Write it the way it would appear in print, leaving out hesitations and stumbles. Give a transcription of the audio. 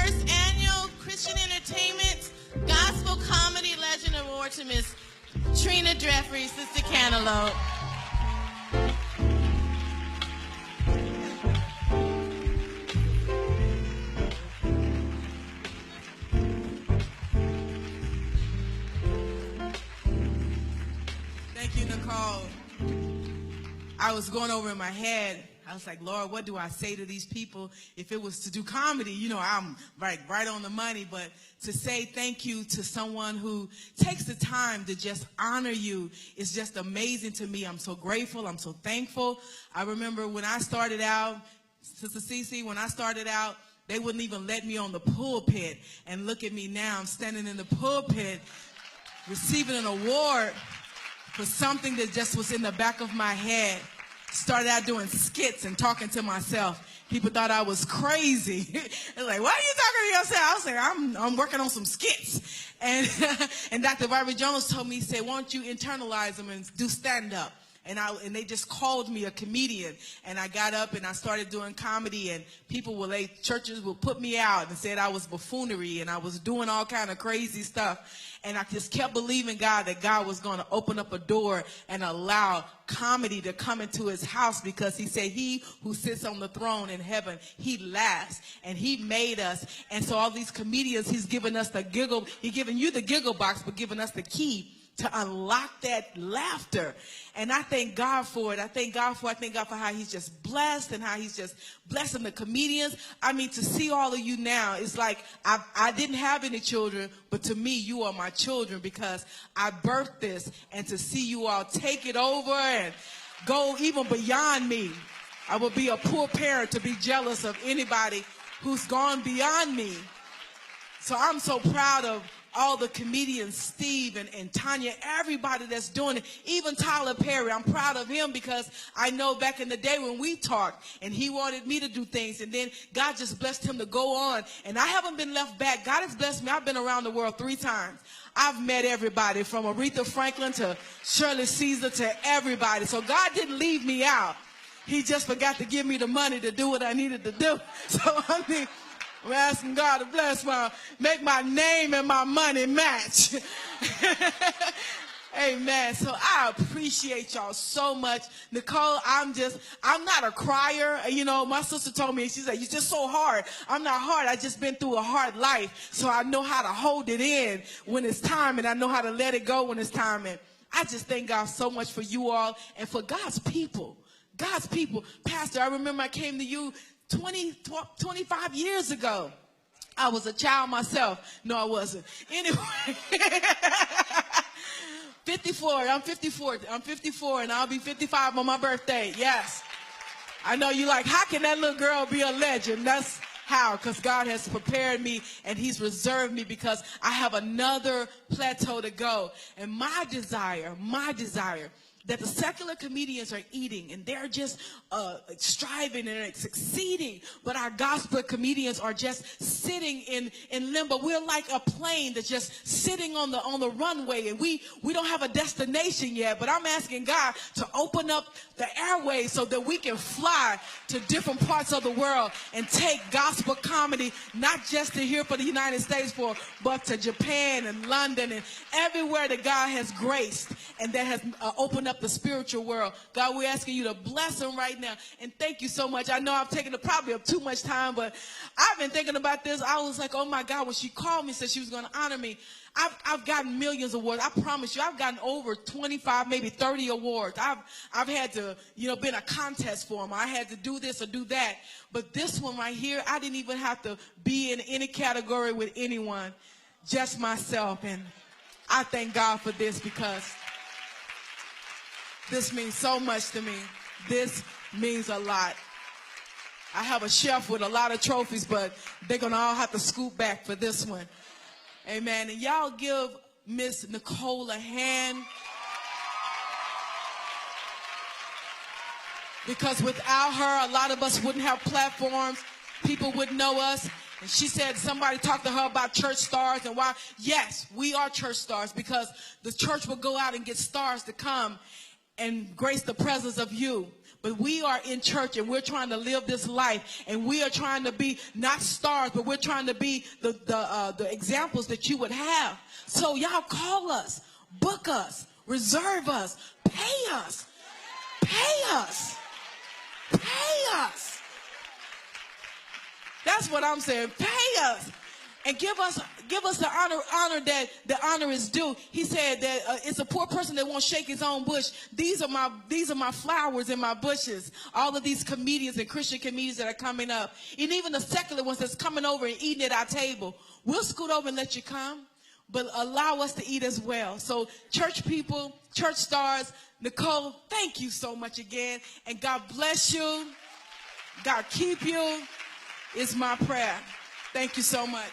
first annual Christian Entertainment Gospel Comedy Legend Award to Miss Trina Jeffrie, Sister Cantaloupe. Thank you, Nicole. I was going over in my head. I was like, Lord, what do I say to these people? If it was to do comedy, you know, I'm right on the money. But to say thank you to someone who takes the time to just honor you is just amazing to me. I'm so grateful. I'm so thankful. I remember when I started out, Sister Cece, when I started out, they wouldn't even let me on the pulpit. And look at me now. I'm standing in the pulpit receiving an award for something that just was in the back of my head. Started out doing skits and talking to myself. People thought I was crazy. They're like, "What are you talking to yourself?" I was like, I'm working on some skits. And Dr. Barbara Jones told me, he said, "Why don't you internalize them and do stand-up?" And they just called me a comedian. And I got up and I started doing comedy, and churches would put me out and said I was buffoonery and I was doing all kind of crazy stuff. And I just kept believing God that God was going to open up a door and allow comedy to come into his house, because he said he who sits on the throne in heaven, he laughs, and he made us. And so all these comedians, he's given us the giggle. He's giving you the giggle box, but giving us the key to unlock that laughter. And I thank God for it. I thank God for how he's just blessed and how he's just blessing the comedians. I mean, to see all of you now, it's like I didn't have any children, but to me, you are my children, because I birthed this. And to see you all take it over and go even beyond me. I would be a poor parent to be jealous of anybody who's gone beyond me. So I'm so proud of all the comedians, Steve and Tanya, everybody that's doing it, even Tyler Perry. I'm proud of him, because I know back in the day when we talked and he wanted me to do things, and then God just blessed him to go on. And I haven't been left back. God has blessed me. I've been around the world 3 times. I've met everybody, from Aretha Franklin to Shirley Caesar to everybody. So God didn't leave me out. He just forgot to give me the money to do what I needed to do. So I mean, I'm asking God to make my name and my money match. Amen. So I appreciate y'all so much. Nicole, I'm not a crier. You know, my sister told me, she said, "You're just so hard." I'm not hard. I just been through a hard life. So I know how to hold it in when it's time, and I know how to let it go when it's time. And I just thank God so much for you all and for God's people. God's people. Pastor, I remember I came to you 25 years ago. I was a child myself. No, I wasn't. Anyway, 54. I'm 54, and I'll be 55 on my birthday. Yes. I know you like, how can that little girl be a legend? That's how, because God has prepared me and he's reserved me, because I have another plateau to go. And my desire that the secular comedians are eating, and they're just striving and succeeding, but our gospel comedians are just sitting in limbo. We're like a plane that's just sitting on the runway, and we don't have a destination yet, but I'm asking God to open up the airways so that we can fly to different parts of the world and take gospel comedy, not just to here for the United States, but to Japan and London and everywhere that God has graced and that has opened up the spiritual world. God, we're asking you to bless them right now. And thank you so much. I know I've taken probably up too much time, but I've been thinking about this. I was like, oh my God, when she called me and said she was going to honor me, I've gotten millions of awards. I promise you, I've gotten over 25, maybe 30 awards. I've had to, been a contest for them. I had to do this or do that. But this one right here, I didn't even have to be in any category with anyone, just myself. And I thank God for this, because this means so much to me. This means a lot. I have a shelf with a lot of trophies, but they're going to all have to scoot back for this one. Amen. And y'all give Miss Nicole a hand, because without her, a lot of us wouldn't have platforms. People wouldn't know us. And she said somebody talked to her about church stars and why. Yes, we are church stars, because the church will go out and get stars to come and grace the presence of you. But we are in church and we're trying to live this life, and we are trying to be not stars, but we're trying to be the examples that you would have. So y'all call us, book us, reserve us, pay us, pay us, pay us. That's what I'm saying. Pay us. And give us the honor that the honor is due. He said that it's a poor person that won't shake his own bush. These are my flowers in my bushes. All of these comedians and Christian comedians that are coming up, and even the secular ones that's coming over and eating at our table. We'll scoot over and let you come, but allow us to eat as well. So church people, church stars, Nicole, thank you so much again, and God bless you. God keep you is my prayer. Thank you so much.